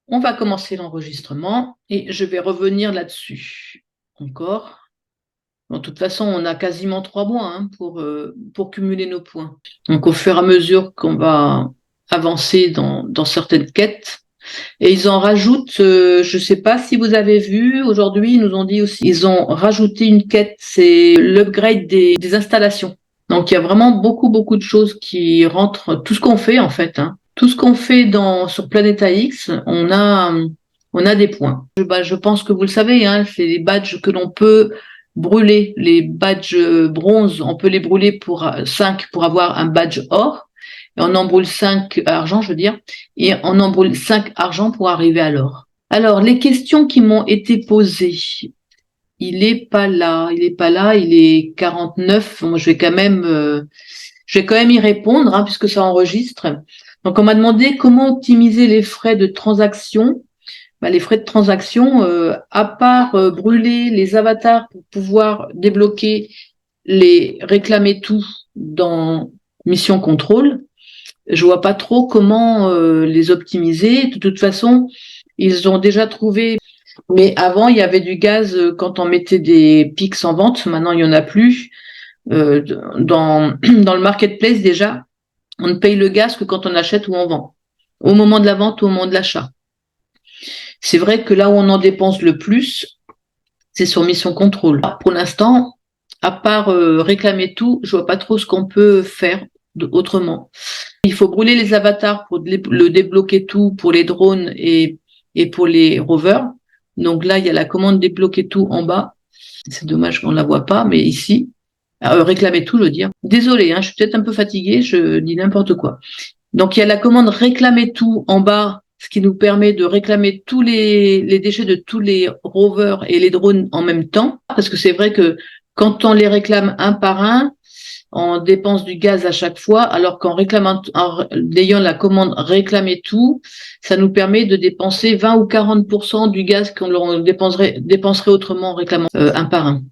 On va commencer l'enregistrement et je vais revenir là-dessus encore. De toute façon, on a quasiment 3 mois pour cumuler nos points. Donc, au fur et à mesure qu'on va avancer dans certaines quêtes, et ils en rajoutent, je ne sais pas si vous avez vu, aujourd'hui, ils nous ont dit aussi, ils ont rajouté une quête, c'est l'upgrade des installations. Donc, il y a vraiment beaucoup, beaucoup de choses qui rentrent, tout ce qu'on fait en fait, hein. Tout ce qu'on fait sur Planeta X, on a des points. Je pense que vous le savez, hein, c'est les badges que l'on peut brûler. Les badges bronze, on peut les brûler pour 5 pour avoir un badge or. Et on en brûle 5 argent, je veux dire, et on en brûle 5 argent pour arriver à l'or. Alors, les questions qui m'ont été posées, il est pas là, il est 49. Moi, je vais quand même y répondre, hein, puisque ça enregistre. Donc, on m'a demandé comment optimiser les frais de transaction. Les frais de transaction, à part brûler les avatars pour pouvoir débloquer les réclamer tout dans Mission Contrôle, je vois pas trop comment les optimiser. De toute façon, ils ont déjà trouvé. Mais avant, il y avait du gaz quand on mettait des pics en vente. Maintenant, il y en a plus. Dans le marketplace, déjà, on ne paye le gaz que quand on achète ou on vend. Au moment de la vente ou au moment de l'achat. C'est vrai que là où on en dépense le plus, c'est sur Mission Contrôle. Pour l'instant, à part réclamer tout, je vois pas trop ce qu'on peut faire autrement. Il faut brûler les avatars pour le débloquer tout pour les drones et pour les rovers. Donc là, il y a la commande débloquer tout en bas. C'est dommage qu'on ne la voit pas, mais ici, réclamer tout, je veux dire. Désolée, hein, je suis peut-être un peu fatiguée, je dis n'importe quoi. Donc il y a la commande réclamer tout en bas, ce qui nous permet de réclamer tous les déchets de tous les rovers et les drones en même temps. Parce que c'est vrai que quand on les réclame un par un, on dépense du gaz à chaque fois, alors qu'en ayant la commande réclamer tout, ça nous permet de dépenser 20 ou 40% du gaz qu'on dépenserait autrement en réclamant un par un.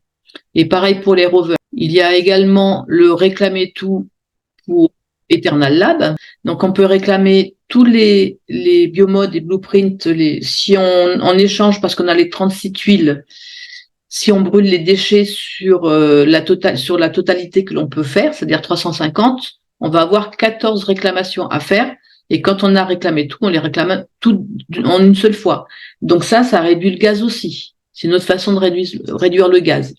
Et pareil pour les rovers. Il y a également le réclamer tout pour Eternal Lab. Donc, on peut réclamer tous les biomodes et blueprints si on en échange, parce qu'on a les 36 tuiles, si on brûle les déchets sur la totalité que l'on peut faire, c'est-à-dire 350, on va avoir 14 réclamations à faire. Et quand on a réclamé tout, on les réclame tout en une seule fois. Donc ça réduit le gaz aussi. C'est une autre façon de réduire le gaz.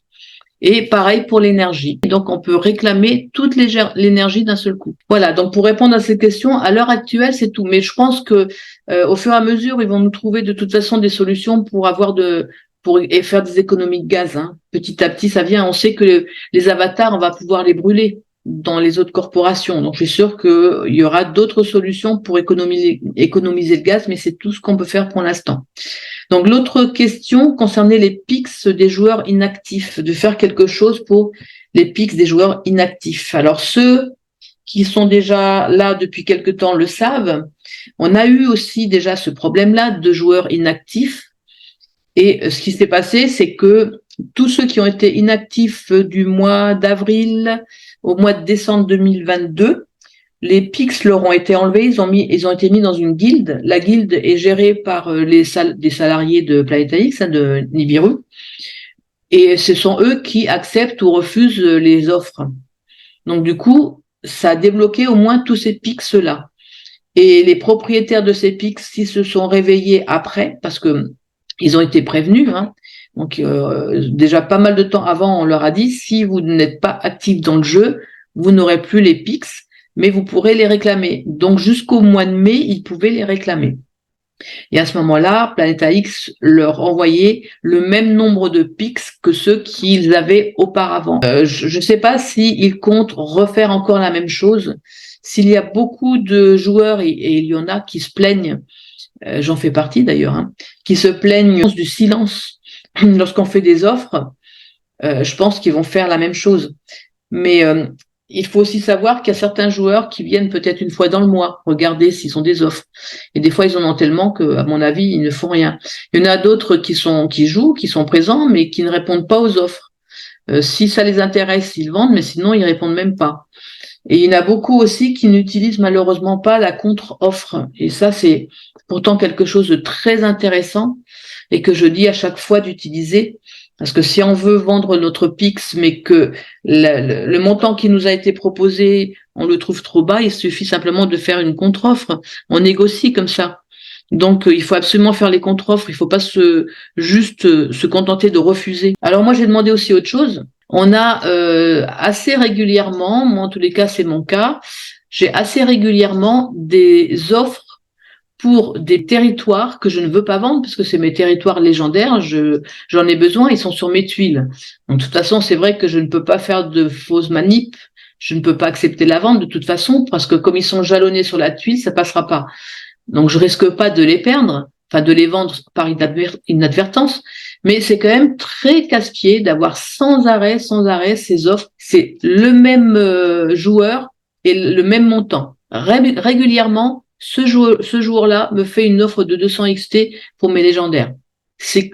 Et pareil pour l'énergie. Donc, on peut réclamer toute l'énergie d'un seul coup. Voilà. Donc, pour répondre à ces questions, à l'heure actuelle, c'est tout. Mais je pense que, au fur et à mesure, ils vont nous trouver de toute façon des solutions pour et faire des économies de gaz, hein. Petit à petit, ça vient. On sait que les avatars, on va pouvoir les brûler dans les autres corporations. Donc, je suis sûre qu'il y aura d'autres solutions pour économiser le gaz, mais c'est tout ce qu'on peut faire pour l'instant. Donc, l'autre question concernait les pics des joueurs inactifs, de faire quelque chose pour les pics des joueurs inactifs. Alors, ceux qui sont déjà là depuis quelque temps le savent. On a eu aussi déjà ce problème-là de joueurs inactifs. Et ce qui s'est passé, c'est que tous ceux qui ont été inactifs du mois d'avril au mois de décembre 2022, les pics leur ont été enlevés, ils ont été mis dans une guilde. La guilde est gérée par des salariés de Planeta X, hein, de Nibiru. Et ce sont eux qui acceptent ou refusent les offres. Donc du coup, ça a débloqué au moins tous ces pics-là. Et les propriétaires de ces pics, s'ils se sont réveillés après, parce que ils ont été prévenus, hein, donc déjà pas mal de temps avant, on leur a dit, si vous n'êtes pas actif dans le jeu, vous n'aurez plus les pics, mais vous pourrez les réclamer. Donc jusqu'au mois de mai, ils pouvaient les réclamer. Et à ce moment-là, Planeta X leur envoyait le même nombre de pics que ceux qu'ils avaient auparavant. Je ne sais pas s'ils comptent refaire encore la même chose. S'il y a beaucoup de joueurs, et il y en a qui se plaignent, j'en fais partie d'ailleurs, hein, qui se plaignent du silence lorsqu'on fait des offres, je pense qu'ils vont faire la même chose. Mais il faut aussi savoir qu'il y a certains joueurs qui viennent peut-être une fois dans le mois regarder s'ils ont des offres. Et des fois, ils en ont tellement que, à mon avis, ils ne font rien. Il y en a d'autres qui jouent, qui sont présents, mais qui ne répondent pas aux offres. Si ça les intéresse, ils vendent, mais sinon, ils répondent même pas. Et il y en a beaucoup aussi qui n'utilisent malheureusement pas la contre-offre. Et ça, c'est pourtant quelque chose de très intéressant et que je dis à chaque fois d'utiliser. Parce que si on veut vendre notre PIX, mais que le montant qui nous a été proposé, on le trouve trop bas, il suffit simplement de faire une contre-offre. On négocie comme ça. Donc, il faut absolument faire les contre-offres. Il ne faut pas juste se contenter de refuser. Alors, moi, j'ai demandé aussi autre chose. On a assez régulièrement, moi en tous les cas, c'est mon cas, j'ai assez régulièrement des offres pour des territoires que je ne veux pas vendre parce que c'est mes territoires légendaires, j'en ai besoin, ils sont sur mes tuiles. Donc, de toute façon, c'est vrai que je ne peux pas faire de fausses manip, je ne peux pas accepter la vente de toute façon parce que comme ils sont jalonnés sur la tuile, ça passera pas. Donc, je risque pas de les perdre, enfin de les vendre par inadvertance, mais c'est quand même très casse-pied d'avoir sans arrêt ces offres. C'est le même joueur et le même montant. Régulièrement, ce jour-là me fait une offre de 200 XT pour mes légendaires. C'est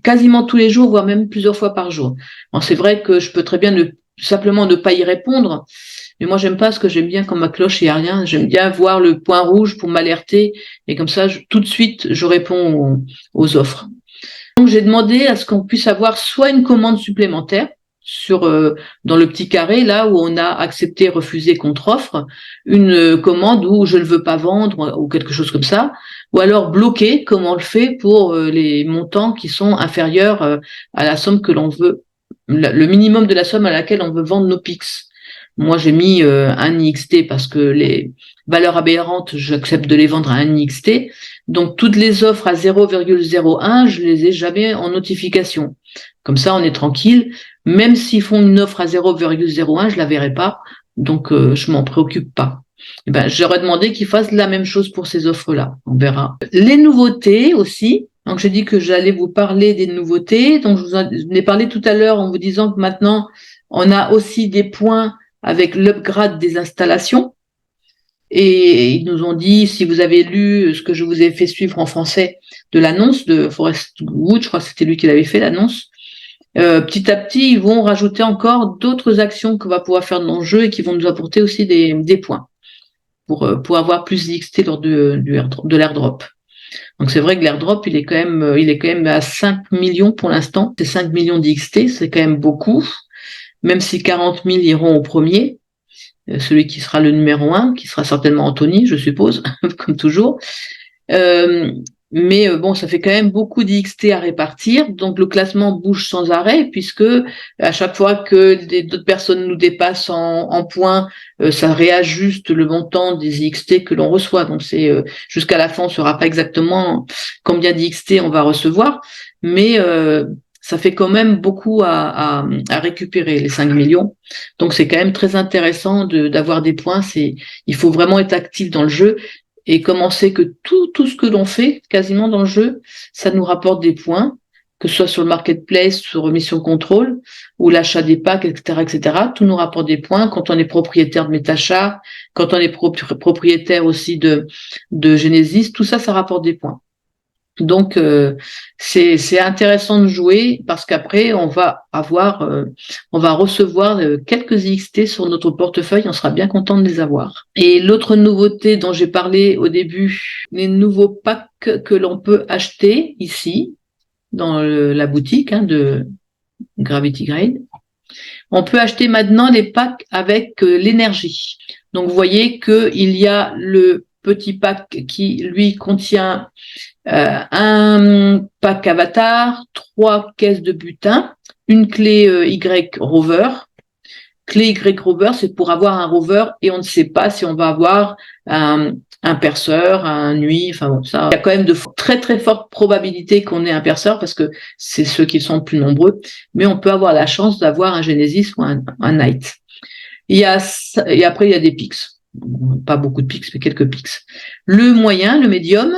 quasiment tous les jours, voire même plusieurs fois par jour. Bon, c'est vrai que je peux très bien simplement ne pas y répondre, mais moi j'aime pas ce que j'aime bien quand ma cloche il y a rien. J'aime bien voir le point rouge pour m'alerter et comme ça tout de suite je réponds aux offres. Donc j'ai demandé à ce qu'on puisse avoir soit une commande supplémentaire dans le petit carré là où on a accepté, refusé, contre-offre, une commande où je ne veux pas vendre ou quelque chose comme ça, ou alors bloquer comme on le fait pour les montants qui sont inférieurs à la somme que l'on veut, le minimum de la somme à laquelle on veut vendre nos PIX. Moi j'ai mis un IXT parce que les valeurs aberrantes, j'accepte de les vendre à un IXT. Donc, toutes les offres à 0,01, je les ai jamais en notification. Comme ça, on est tranquille. Même s'ils font une offre à 0,01, je la verrai pas. Donc, je m'en préoccupe pas. Eh ben, j'aurais demandé qu'ils fassent la même chose pour ces offres-là. On verra. Les nouveautés aussi. Donc, j'ai dit que j'allais vous parler des nouveautés. Donc, je vous en ai parlé tout à l'heure en vous disant que maintenant, on a aussi des points avec l'upgrade des installations. Et ils nous ont dit, si vous avez lu ce que je vous ai fait suivre en français de l'annonce de Forest Wood, je crois que c'était lui qui l'avait fait, l'annonce, petit à petit, ils vont rajouter encore d'autres actions qu'on va pouvoir faire dans le jeu et qui vont nous apporter aussi des points pour avoir plus d'XT lors de l'airdrop. Donc c'est vrai que l'airdrop, il est quand même à 5 millions pour l'instant. C'est 5 millions d'XT, c'est quand même beaucoup, même si 40 000 iront au premier. Celui qui sera le numéro 1, qui sera certainement Anthony, je suppose, comme toujours. Mais bon, ça fait quand même beaucoup d'XT à répartir, donc le classement bouge sans arrêt, puisque à chaque fois que d'autres personnes nous dépassent en points, ça réajuste le montant des XT que l'on reçoit. Donc c'est jusqu'à la fin, on ne saura pas exactement combien d'XT on va recevoir, mais ça fait quand même beaucoup à récupérer, les 5 millions. Donc, c'est quand même très intéressant d'avoir des points. Il faut vraiment être actif dans le jeu. Et comme on sait que tout ce que l'on fait, quasiment dans le jeu, ça nous rapporte des points, que ce soit sur le marketplace, sur Mission Control, ou l'achat des packs, etc., etc. Tout nous rapporte des points. Quand on est propriétaire de Metachat, quand on est propriétaire aussi de Genesis, tout ça, ça rapporte des points. Donc c'est intéressant de jouer parce qu'après on va recevoir quelques XT sur notre portefeuille, on sera bien content de les avoir. Et l'autre nouveauté dont j'ai parlé au début, les nouveaux packs que l'on peut acheter ici dans la boutique de Gravity Grade. On peut acheter maintenant les packs avec l'énergie. Donc vous voyez qu'il y a le petit pack qui lui contient un pack avatar, 3 caisses de butin, une clé Y rover. Clé Y rover, c'est pour avoir un rover et on ne sait pas si on va avoir un perceur, un nuit, enfin bon, ça, il y a quand même de très très fortes probabilités qu'on ait un perceur parce que c'est ceux qui sont plus nombreux, mais on peut avoir la chance d'avoir un Genesis ou un Knight. Et après, il y a des pix. Pas beaucoup de pix, mais quelques pix. Le moyen, le médium.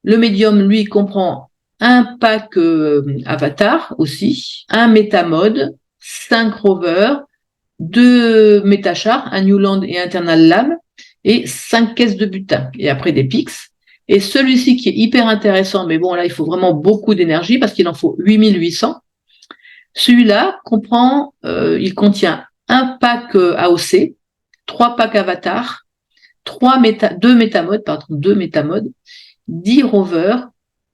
Le médium, lui, comprend un pack avatar aussi, un métamode, 5 rovers, 2 métachars, un Newland et Internal Lab, et 5 caisses de butin. Et après des pix. Et celui-ci qui est hyper intéressant, mais bon, là, il faut vraiment beaucoup d'énergie parce qu'il en faut 8800. Celui-là il contient un pack AOC, 3 packs avatar, 2 métamodes, 10 rovers,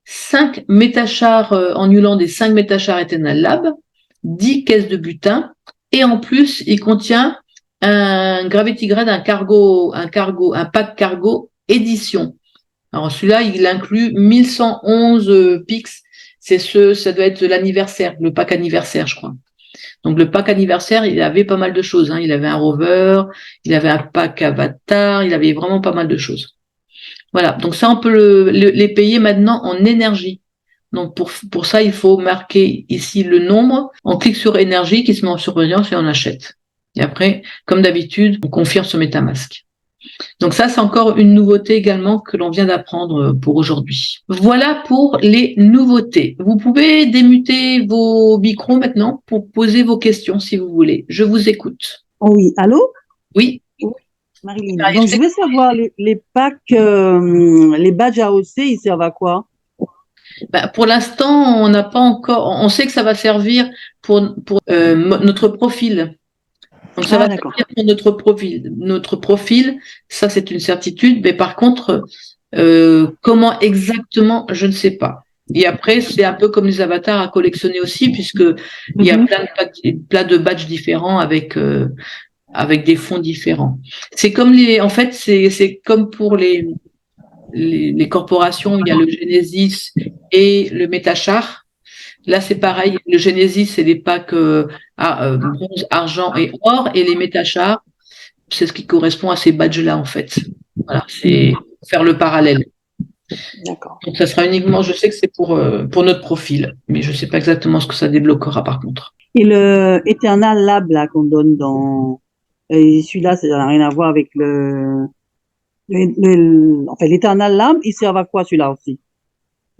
5 métachars en Uland et 5 métachars Eternal Lab, 10 caisses de butin, et en plus, il contient un Gravity Grade, un pack cargo édition. Alors celui-là, il inclut 1111 pix. Ça doit être l'anniversaire, le pack anniversaire, je crois. Donc le pack anniversaire, il avait pas mal de choses. Il avait un rover, il avait un pack avatar, il avait vraiment pas mal de choses. Voilà, donc ça, on peut les payer maintenant en énergie. Donc pour ça, il faut marquer ici le nombre. On clique sur énergie qui se met en surveillance et on achète. Et après, comme d'habitude, on confirme sur MetaMask. Donc ça, c'est encore une nouveauté également que l'on vient d'apprendre pour aujourd'hui. Voilà pour les nouveautés. Vous pouvez démuter vos micros maintenant pour poser vos questions si vous voulez. Je vous écoute. Oui, allô? Oui. Marilyn. Donc, je veux savoir, les packs, les badges AOC, ils servent à quoi? Pour l'instant, on n'a pas encore. On sait que ça va servir pour notre profil. Donc ça va servir pour notre profil. Notre profil, ça c'est une certitude. Mais par contre, comment exactement, je ne sais pas. Et après, c'est un peu comme les avatars à collectionner aussi, puisque il y a plein de badges différents avec des fonds différents. C'est comme en fait, c'est comme pour les corporations, il y a le Genesis et le Metachar. Là, c'est pareil. Le Genesis, c'est les packs bronze, argent et or. Et les Metachars, c'est ce qui correspond à ces badges-là, en fait. Voilà, c'est faire le parallèle. D'accord. Donc, ça sera uniquement, je sais que c'est pour notre profil, mais je ne sais pas exactement ce que ça débloquera par contre. Et le Eternal Lab, là, qu'on donne dans. Celui-là, ça n'a rien à voir avec enfin, l'Eternal Lab, il sert à quoi celui-là aussi?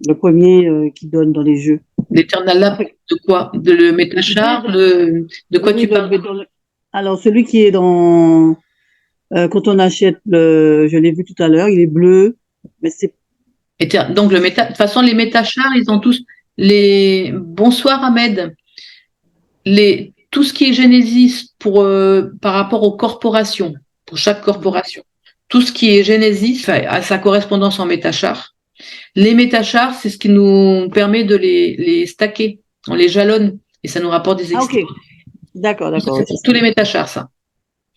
Le premier qui donne dans les jeux. L'Eternal Lab, de quoi? De le Metachar? De quoi tu parles? Alors, celui qui est dans. Quand on achète je l'ai vu tout à l'heure, il est bleu, mais c'est. Donc, de toute façon, les Metachars, ils ont tous les. Bonsoir, Ahmed. Tout ce qui est Genesis par rapport aux corporations, pour chaque corporation, tout ce qui est Genesis a sa correspondance en métachar. Les métachars, c'est ce qui nous permet de les stacker. On les jalonne et ça nous rapporte des extraits. Ah, ok. D'accord. C'est pour tous les métachars, ça.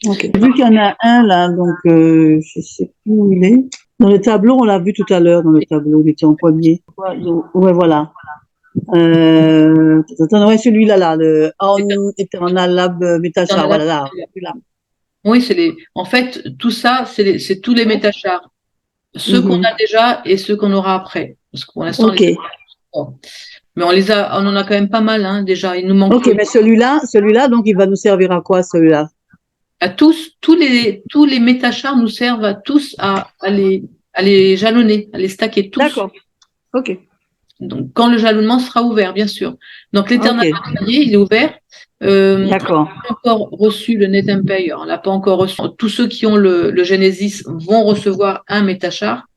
Ok. Vu qu'il y en a un là, donc je sais plus où il est. Dans le tableau, on l'a vu tout à l'heure, dans le tableau, il était en premier. Ouais, voilà. Ouais, celui-là, là, le Eternal Lab Metachar, voilà, là. Oui, en fait, tout ça, c'est tous les métachars. Ceux qu'on a déjà et ceux qu'on aura après. Parce que pour l'instant, mais on en a quand même pas mal, hein, déjà. Il nous manque. Ok, mais celui-là, donc, il va nous servir à quoi, celui-là? À tous les métachars nous servent à tous à les jalonner, à les stacker tous. D'accord. Ok. Donc, quand le jalonnement sera ouvert, bien sûr. Donc, l'Eternal il est ouvert. D'accord. On n'a pas encore reçu le Net Empire. On l'a pas encore reçu. Tous ceux qui ont le Genesis vont recevoir un métachar.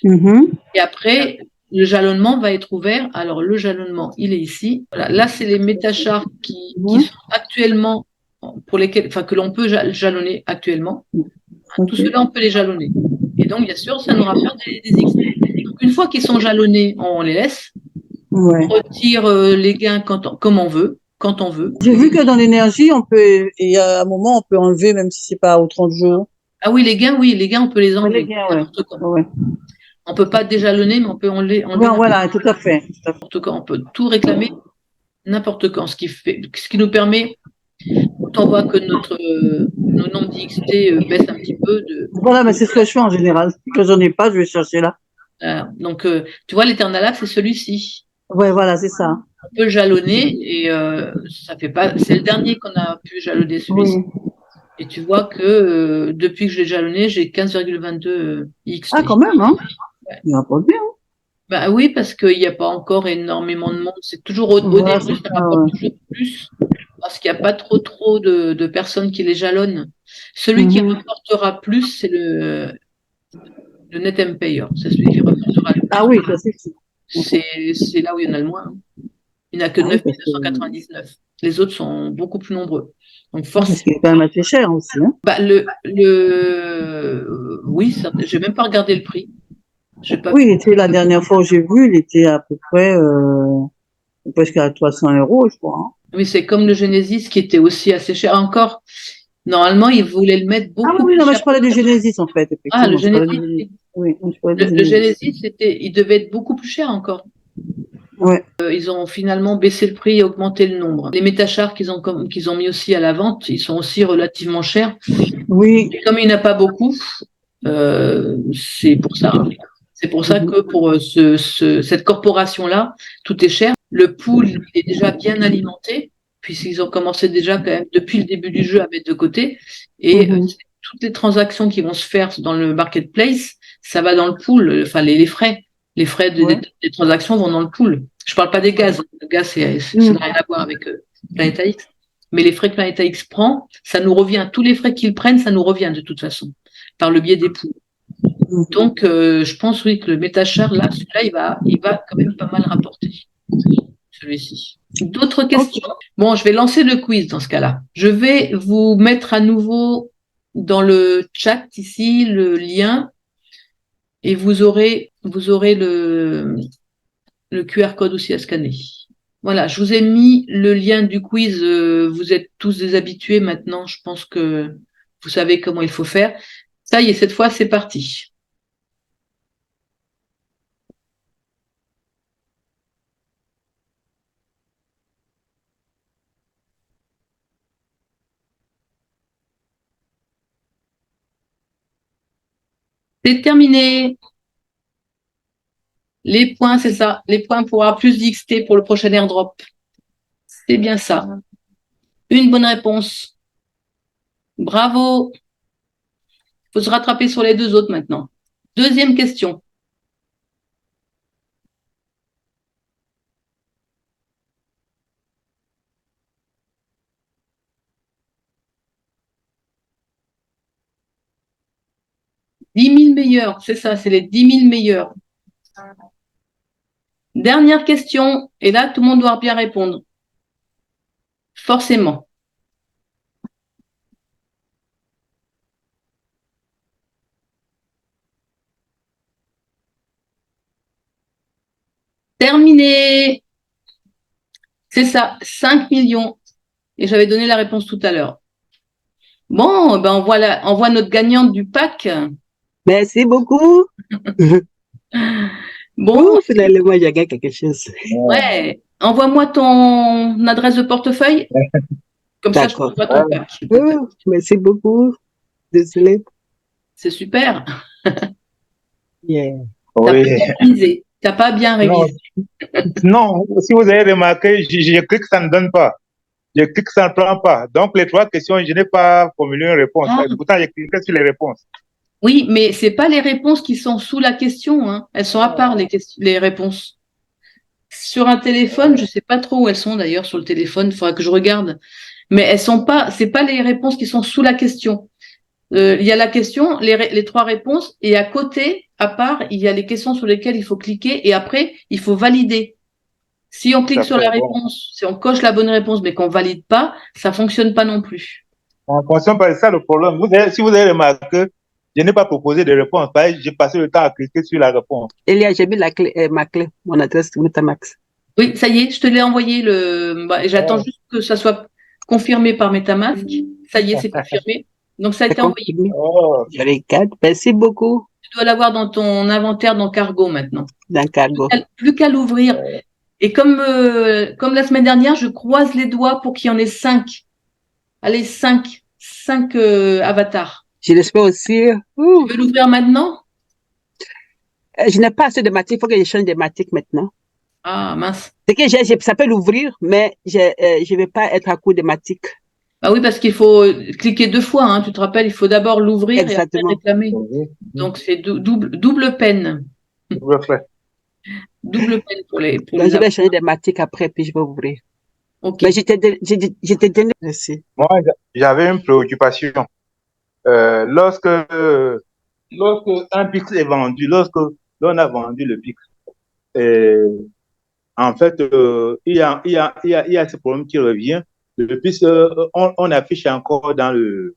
Et après, le jalonnement va être ouvert. Alors, le jalonnement, il est ici. Voilà. Là, c'est les métachars qui sont actuellement, pour lesquels, que l'on peut jalonner actuellement. Tout cela, on peut les jalonner. Et donc, bien sûr, ça nous rapporte des XP. Donc, une fois qu'ils sont jalonnés, on les laisse. On retire les gains comme on veut, quand on veut. J'ai vu que dans l'énergie, et à un moment, on peut enlever, même si c'est pas au 30 jours. Ah oui, les gains, on peut les enlever. Les gains, On peut pas déjalonner, mais on peut enlever. Voilà, tout à fait. N'importe quand, on peut tout réclamer n'importe quand, ce qui nous permet, quand on voit que nos nombres d'XT baissent un petit peu. Voilà, mais c'est ce que je fais en général. Quand j'en ai pas, je vais chercher là. Donc, tu vois, l'Eternal Lab, c'est celui-ci. Ouais, voilà, c'est ça. On peut jalonner et ça fait pas. C'est le dernier qu'on a pu jalonner, celui-ci. Oui. Et tu vois que depuis que je l'ai jalonné, j'ai 15,22 XP. Ah, quand même, hein? Ouais. Il va pas bien. Bah oui, parce qu'il n'y a pas encore énormément de monde. C'est toujours au début, ça rapporte toujours plus, parce qu'il n'y a pas trop de personnes qui les jalonnent. Celui qui rapportera plus, c'est le Net Empire. C'est celui qui rapportera le plus. Ah oui, ça c'est C'est là où il y en a le moins. Il n'y en a que 9 999. Les autres sont beaucoup plus nombreux. Donc forcément. Parce qu'il est quand même assez cher aussi. Hein? Oui, j'ai même pas regardé le prix. J'ai pas Oui, il était, la dernière fois où j'ai vu, il était à peu près, presque à 300 euros, je crois, hein. Oui, c'est comme le Genesis qui était aussi assez cher. Encore, normalement, ils voulaient le mettre Ah oui, beaucoup oui, plus non, mais cher. je parlais du Genesis, en fait, Ah, le effectivement, je parlais du Genesis, Genesis. oui. Oui, je parlais du Le Genesis. Genesis, il devait être beaucoup plus cher encore. Ouais. Ils ont finalement baissé le prix et augmenté le nombre. Les métachars qu'ils ont mis aussi à la vente, ils sont aussi relativement chers. Oui. Et comme il n'y en a pas beaucoup, c'est pour ça. C'est pour ça Mhm. que pour cette corporation-là, tout est cher. Le pool il est déjà bien alimenté, puisqu'ils ont commencé déjà quand même depuis le début du jeu à mettre de côté. Et Mhm. toutes les transactions qui vont se faire dans le marketplace, ça va dans le pool, enfin les frais. Les frais Ouais. des transactions vont dans le pool. Je ne parle pas des gaz. Le gaz, ça n'a Mhm. rien à voir avec Planeta X. Mais les frais que Planeta X prend, ça nous revient. Tous les frais qu'ils prennent, ça nous revient de toute façon, par le biais des pools. Mhm. Donc, je pense, oui, que le MetaShare, là, celui-là, il va quand même pas mal rapporter, celui-ci. D'autres Ok. questions? Bon, je vais lancer le quiz dans ce cas-là. Je vais vous mettre à nouveau dans le chat ici le lien et vous aurez le QR code aussi à scanner. Voilà, je vous ai mis le lien du quiz. Vous êtes tous des habitués maintenant. Je pense que vous savez comment il faut faire. Ça y est, cette fois, c'est parti. C'est terminé. Les points, c'est ça. Les points pour avoir plus d'XT pour le prochain airdrop. C'est bien ça. Une bonne réponse. Bravo. Il faut se rattraper sur les deux autres maintenant. Deuxième question. Dix mille meilleurs, c'est ça, c'est les 10 000 meilleurs. Dernière question, et là, tout le monde doit bien répondre. Forcément. Terminé. C'est ça, 5 millions. Et j'avais donné la réponse tout à l'heure. Bon, ben on voit notre gagnante du pack. Merci beaucoup. Bon, Finalement, j'ai gagné quelque chose. ouais. Envoie-moi ton adresse de portefeuille. Comme ça, je D'accord. t'envoie ton pack. Merci beaucoup. Désolé. C'est super. Yeah. T'as pas Oui. bien révisé. T'as pas bien Non, révisé. non, si vous avez remarqué, je clique, ça ne donne pas. Je clique, ça ne prend pas. Donc, les trois questions, je n'ai pas formulé une réponse. Ah, Pourtant, j'ai cliqué sur les réponses. oui, mais c'est pas les réponses qui sont sous la question, hein. Elles sont à part les réponses. Sur un téléphone, je sais pas trop où elles sont d'ailleurs sur le téléphone. Il faudra que je regarde. Mais elles sont pas. C'est pas les réponses qui sont sous la question. Il y a la question, les trois réponses, et à côté, à part, il y a les questions sur lesquelles il faut cliquer, et après, il faut valider. Si on Tout clique à sur la fait. Bon. réponse, si on coche la bonne réponse, mais qu'on valide pas, ça fonctionne pas non plus. En fonction, par ça le problème. Si vous avez remarqué, je n'ai pas proposé de réponse. J'ai passé le temps à cliquer sur la réponse. Elia, j'ai mis la clé, ma clé, mon adresse Metamax. Oui, ça y est, je te l'ai envoyé. J'attends Oh. juste que ça soit confirmé par MetaMask. Ça y est, c'est confirmé. Donc, ça a C'est été envoyé. confirmé. Oh. Je regarde. Merci beaucoup. Tu dois l'avoir dans ton inventaire dans Cargo maintenant. Dans Cargo. Plus qu'à l'ouvrir. Et comme la semaine dernière, je croise les doigts pour qu'il y en ait 5. Allez, 5. 5 avatars. Je l'espère aussi. Tu veux l'ouvrir maintenant? Je n'ai pas assez de matière. Il faut que je change de matière maintenant. Ah, mince. C'est que ça peut l'ouvrir, mais je ne vais pas être à court de matière. Ah oui, parce qu'il faut cliquer 2 fois, hein. Tu te rappelles, il faut d'abord l'ouvrir et après Exactement. réclamer. Donc, c'est double peine. Double peine pour les Donc, je vais changer de matière après, puis je vais ouvrir. Ok. Mais j'étais donné. Merci. Moi, j'avais une préoccupation. Lorsque un pix est vendu, lorsque l'on a vendu le pix, en fait, il y a ce problème qui revient. Le pix, on affiche encore dans je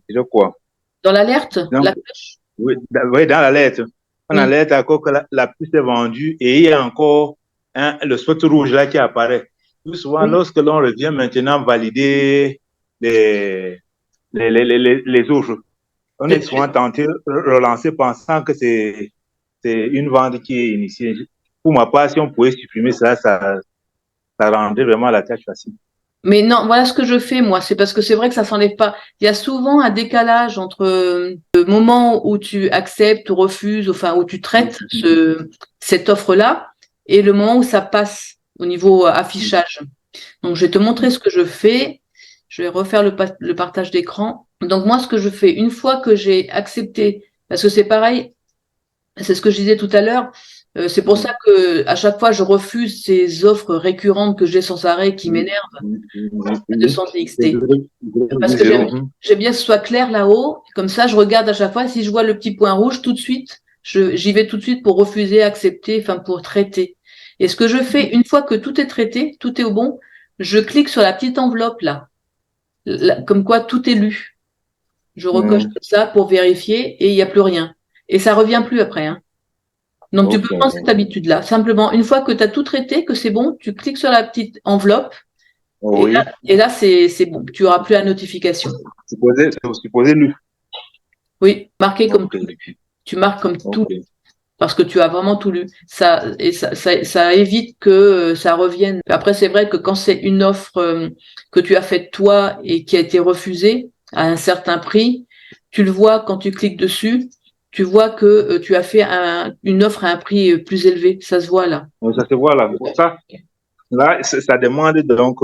dirais quoi? Dans l'alerte, Dans, la cloche. Oui, oui, dans la lettre. On Oui. alerte encore que la puce est vendue et il y a encore le spot rouge là qui apparaît. Plus souvent, Oui. lorsque l'on revient maintenant valider les offres, on est souvent tenté de relancer pensant que c'est une vente qui est initiée. Pour ma part, si on pouvait supprimer ça, ça rendrait vraiment la tâche facile. Mais non, voilà ce que je fais, moi. C'est parce que c'est vrai que ça s'enlève pas. Il y a souvent un décalage entre le moment où tu acceptes ou refuses, enfin, où tu traites cette offre-là, et le moment où ça passe au niveau affichage. Donc, je vais te montrer ce que je fais. Je vais refaire le partage d'écran. Donc, moi, ce que je fais, une fois que j'ai accepté, parce que c'est pareil, c'est ce que je disais tout à l'heure, c'est pour ça que à chaque fois, je refuse ces offres récurrentes que j'ai sans arrêt qui m'énervent de 100 XT. Parce que j'aime bien que ce soit clair là-haut. Comme ça, je regarde à chaque fois. Si je vois le petit point rouge, tout de suite, j'y vais tout de suite pour refuser, accepter, enfin pour traiter. Et ce que je fais, une fois que tout est traité, tout est au bon, je clique sur la petite enveloppe là, comme quoi tout est lu. Je recoche ça pour vérifier et il n'y a plus rien. Et ça revient plus après, hein. Donc tu peux prendre cette habitude-là. Simplement, une fois que tu as tout traité, que c'est bon, tu cliques sur la petite enveloppe Oui, et là c'est bon. Tu n'auras plus la notification. supposé lui. Oui, marqué comme Ok, tout. Tu marques comme tout ok. parce que tu as vraiment tout lu. Ça évite que ça revienne. Après, c'est vrai que quand c'est une offre que tu as faite toi et qui a été refusée à un certain prix, tu le vois quand tu cliques dessus. Tu vois que tu as fait une offre à un prix plus élevé. Ça se voit là. Donc, ça se voit là. Pour ça, là, ça demande donc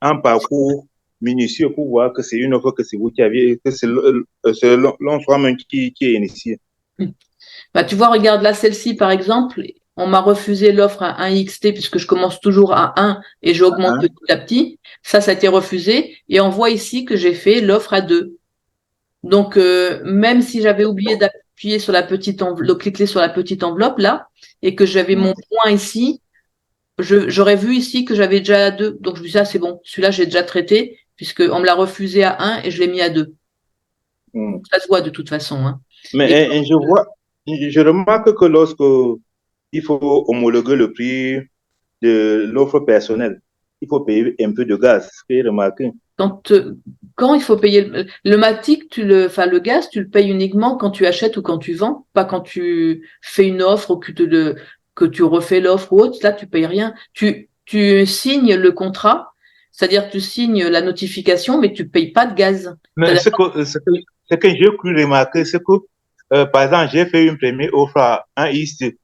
un parcours minutieux pour voir que c'est une offre que c'est vous qui aviez, que c'est l'on soi-même qui est initié. Bah, tu vois, regarde là, celle-ci, par exemple, on m'a refusé l'offre à 1 XT puisque je commence toujours à 1 et j'augmente Hein? petit à petit. Ça a été refusé. Et on voit ici que j'ai fait l'offre à 2. Donc, même si j'avais oublié d'appuyer sur la petite enveloppe, cliquer sur la petite enveloppe là, et que j'avais mon point ici, j'aurais vu ici que j'avais déjà 2. Donc, je me dis, ah, c'est bon, celui-là, j'ai déjà traité, puisqu'on me l'a refusé à 1 et je l'ai mis à 2. Donc, ça se voit de toute façon, hein. Et Mais je remarque que lorsque il faut homologuer le prix de l'offre personnelle, il faut payer un peu de gaz. J'ai remarqué. quand, quand il faut payer le matic, enfin, le gaz, tu le payes uniquement quand tu achètes ou quand tu vends, pas quand tu fais une offre ou que tu refais l'offre ou autre. Là, tu payes rien. Tu signes le contrat, c'est-à-dire que tu signes la notification, mais tu payes pas de gaz. Mais ce que j'ai cru remarquer, c'est que, par exemple, j'ai fait une première offre à un IST.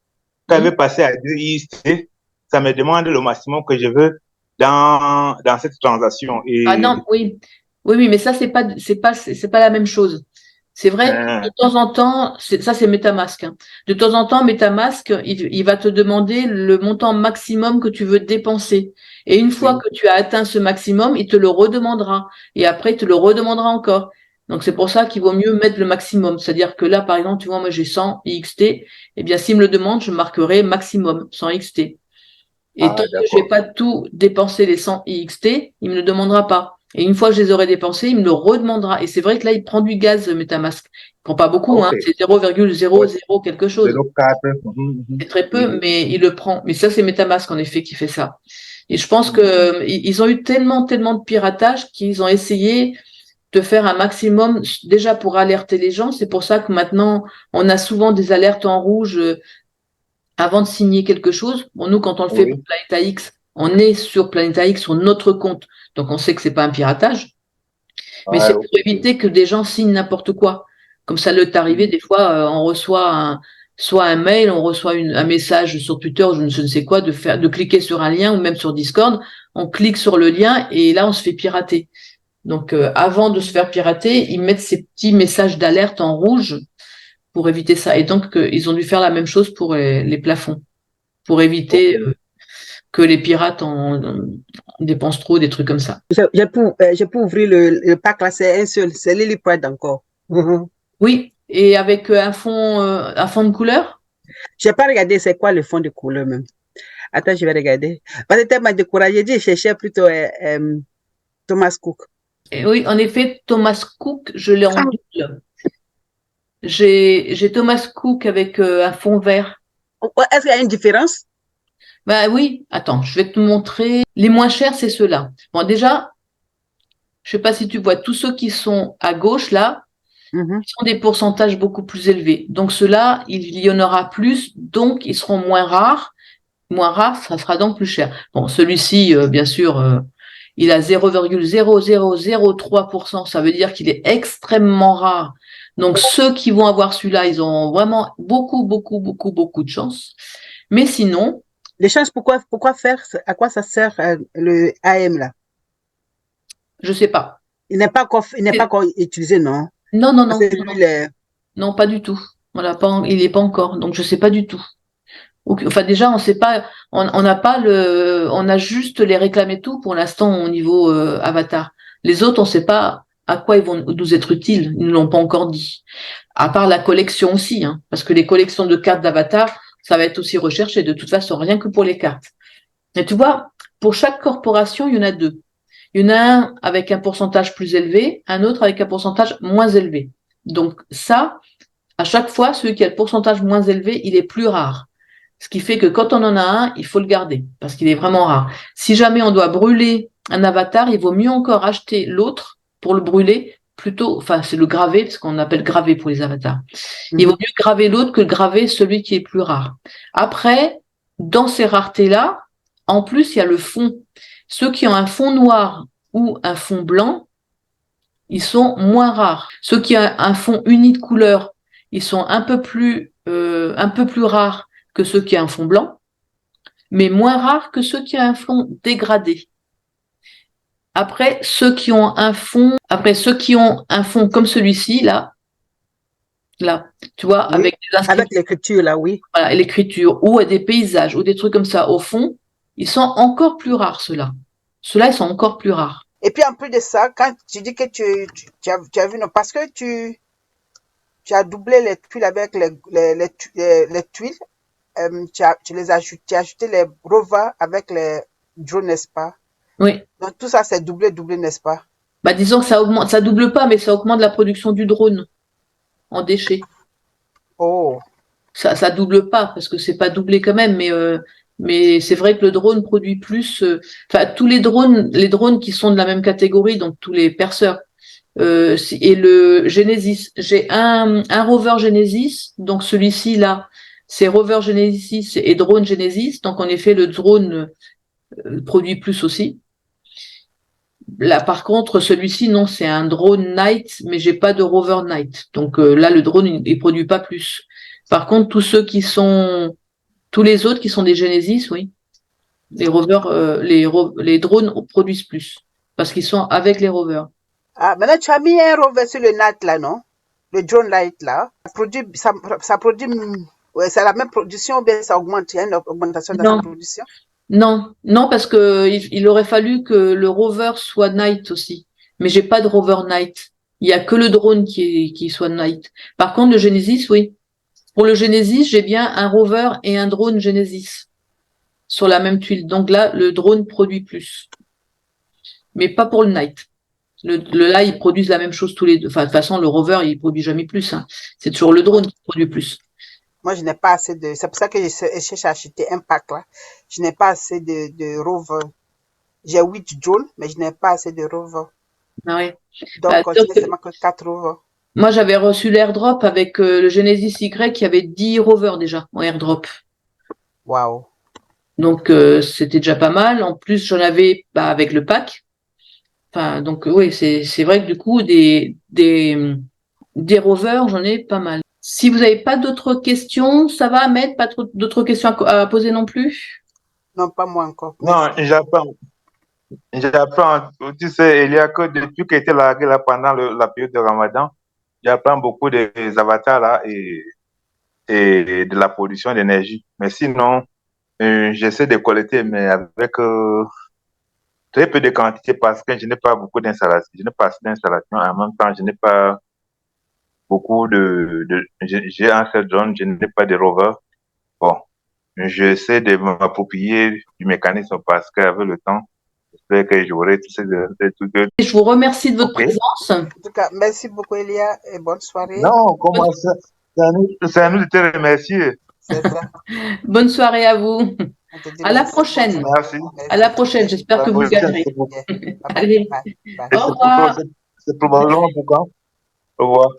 Quand je Hmm. vais passer à 2 IST, ça me demande le maximum que je veux dans cette transaction. Ah non, oui, oui, oui, mais ça c'est pas la même chose. C'est vrai que Euh, de temps en temps, ça c'est MetaMask, hein. De temps en temps, MetaMask, il va te demander le montant maximum que tu veux dépenser. Et une fois que tu as atteint ce maximum, il te le redemandera. Et après, il te le redemandera encore. Donc c'est pour ça qu'il vaut mieux mettre le maximum. C'est-à-dire que là, par exemple, tu vois, moi j'ai 100 IXT. Eh bien, s'il me le demande, je marquerai maximum 100 IXT. Et tant que je n'ai d'accord. pas tout dépensé les 100 IXT, il ne me le demandera pas. Et une fois que je les aurai dépensés, il me le redemandera. Et c'est vrai que là, il prend du gaz, MetaMask. Il prend pas beaucoup, hein, OK. c'est 0,00 Ouais, quelque chose. 04. C'est très Oui. peu, mais il le prend. Mais ça, c'est MetaMask, en effet, qui fait ça. Et je pense que ils ont eu tellement, tellement de piratage qu'ils ont essayé de faire un maximum, déjà pour alerter les gens. C'est pour ça que maintenant, on a souvent des alertes en rouge avant de signer quelque chose. Bon, nous, quand on le fait pour Oui. Planeta X, on est sur Planeta X sur notre compte, donc on sait que c'est pas un piratage, mais Ouais, c'est pour OK. éviter que des gens signent n'importe quoi. Comme ça l'est arrivé, des fois, on reçoit soit un mail, on reçoit un message sur Twitter, je ne sais quoi, de cliquer sur un lien ou même sur Discord, on clique sur le lien et là, on se fait pirater. Donc, avant de se faire pirater, ils mettent ces petits messages d'alerte en rouge pour éviter ça. Et donc, ils ont dû faire la même chose pour les plafonds, pour éviter OK. que les pirates en dépensent trop, des trucs comme ça. J'ai pu ouvrir le pack là, c'est un seul, c'est LilyPad encore. Oui, et avec un fond de couleur. J'ai pas regardé c'est quoi le fond de couleur même. Attends, je vais regarder. Parce que tellement découragé, j'ai dit, je cherchais plutôt Thomas Cook. Et oui, en effet, Thomas Cook, je l'ai en double. J'ai Thomas Cook avec un fond vert. Est-ce qu'il y a une différence? Bah oui, attends, je vais te montrer. Les moins chers, c'est ceux-là. Bon, déjà, je sais pas si tu vois, tous ceux qui sont à gauche, là, Mhm. ils sont des pourcentages beaucoup plus élevés. Donc ceux-là, il y en aura plus, donc ils seront moins rares. Moins rare, ça sera donc plus cher. Bon, celui-ci, bien sûr, il a 0,0003%. Ça veut dire qu'il est extrêmement rare. Donc ceux qui vont avoir celui-là, ils ont vraiment beaucoup, beaucoup, beaucoup, beaucoup de chance. Mais sinon, Les chances, pourquoi faire? À quoi ça sert le AM là? je sais pas. Il n'est pas encore utilisé, non? Non, non, Parce non, que non, lui, non, non, pas du tout. Il n'est pas encore, donc je sais pas du tout. Enfin, déjà, on sait pas, on n'a pas on a juste les réclamés tout pour l'instant au niveau Avatar. Les autres, on sait pas à quoi ils vont nous être utiles. Ils ne l'ont pas encore dit. À part la collection aussi, hein, parce que les collections de cartes d'Avatar, ça va être aussi recherché de toute façon, rien que pour les cartes. Mais tu vois, pour chaque corporation, il y en a deux. Il y en a un avec un pourcentage plus élevé, un autre avec un pourcentage moins élevé. Donc ça, à chaque fois, celui qui a le pourcentage moins élevé, il est plus rare. Ce qui fait que quand on en a un, il faut le garder parce qu'il est vraiment rare. Si jamais on doit brûler un avatar, il vaut mieux encore acheter l'autre pour le brûler plutôt, enfin c'est le graver, parce qu'on appelle graver pour les avatars. Il vaut Mhm. mieux graver l'autre que graver celui qui est plus rare. Après, dans ces raretés-là, en plus, il y a le fond. Ceux qui ont un fond noir ou un fond blanc, ils sont moins rares. Ceux qui ont un fond uni de couleur, ils sont un peu plus rares que ceux qui ont un fond blanc, mais moins rares que ceux qui ont un fond dégradé. Après ceux qui ont un fond comme celui-ci, là, tu vois, Oui. avec des Avec inscriptions, l'écriture là, oui. voilà, et l'écriture, ou des paysages, ou des trucs comme ça au fond, ils sont encore plus rares, ceux-là. Ceux-là, ils sont encore plus rares. Et puis en plus de ça, quand tu dis que tu as vu, non, parce que tu as doublé les tuiles avec les tuiles, tu les as ajoutées, tu as ajouté les rovers avec les drones, n'est-ce pas? Oui. Donc tout ça, c'est doublé, doublé, n'est-ce pas? Bah, disons que ça augmente, ça double pas, mais ça augmente la production du drone en déchets. Oh, Ça double pas parce que c'est pas doublé quand même, mais c'est vrai que le drone produit plus. Enfin, tous les drones qui sont de la même catégorie, donc tous les perceurs et le Genesis. J'ai un rover Genesis, donc celui-ci là, c'est rover Genesis et drone Genesis. Donc en effet, le drone produit plus aussi. Là, par contre, celui-ci, non, c'est un drone night, mais j'ai pas de rover night. Donc là, le drone, il produit pas plus. Par contre, tous les autres qui sont des Genesis, oui, les rovers, les drones produisent plus parce qu'ils sont avec les rovers. ah, maintenant tu as mis un rover sur le NAT là, non? Le drone light là. Ça produit, ouais, c'est la même production ou bien ça augmente? Il y a une augmentation dans sa Non, production? non, non, parce que il aurait fallu que le rover soit night aussi. Mais j'ai pas de rover night. Il y a que le drone qui soit night. Par contre, le Genesis, oui. Pour le Genesis, j'ai bien un rover et un drone Genesis sur la même tuile. Donc là, le drone produit plus, mais pas pour le night. Là, ils produisent la même chose tous les deux. Enfin, de toute façon, le rover, il produit jamais plus, hein. C'est toujours le drone qui produit plus. Moi, je n'ai pas assez de. C'est pour ça que je cherche à acheter un pack là. Je n'ai pas assez de rover. J'ai 8 drones, mais je n'ai pas assez de rover. Ah ouais. Bah, Donc, je n'ai seulement que 4 rovers. moi, j'avais reçu l'airdrop avec le Genesis Y qui avait 10 rovers déjà en airdrop. Waouh. Donc, c'était déjà pas mal. En plus, j'en avais avec le pack. Enfin, donc, oui, c'est vrai que du coup, des rovers, j'en ai pas mal. Si vous n'avez pas d'autres questions, ça va, Ahmed? Pas trop d'autres questions à poser non plus? Non, pas moi encore. Non, Merci. j'apprends, tu sais, il y a que depuis que était largué là pendant la période de Ramadan, j'apprends beaucoup des avatars là et de la production d'énergie. Mais sinon, j'essaie de collecter, mais avec très peu de quantité parce que je n'ai pas beaucoup d'installations. Je n'ai pas assez d'installations. En même temps, je n'ai pas beaucoup j'ai un seul drone, je n'ai pas de rover. Bon, j'essaie de m'approprier du mécanisme parce qu'avec le temps, que j'aurai tous ces trucs. Et je vous remercie de votre Ok. présence. En tout cas, merci beaucoup, Elia, et bonne soirée. Non, comment ça? C'est à nous de te remercier. C'est ça. Bonne soirée à vous. On te dit À la merci. prochaine. Merci. À la prochaine. J'espère À que la vous prochaine, gagnerez. c'est pour- Yeah. Bye bye. Allez. Bye. Bye. Au revoir. c'est probablement pour quand? Au revoir.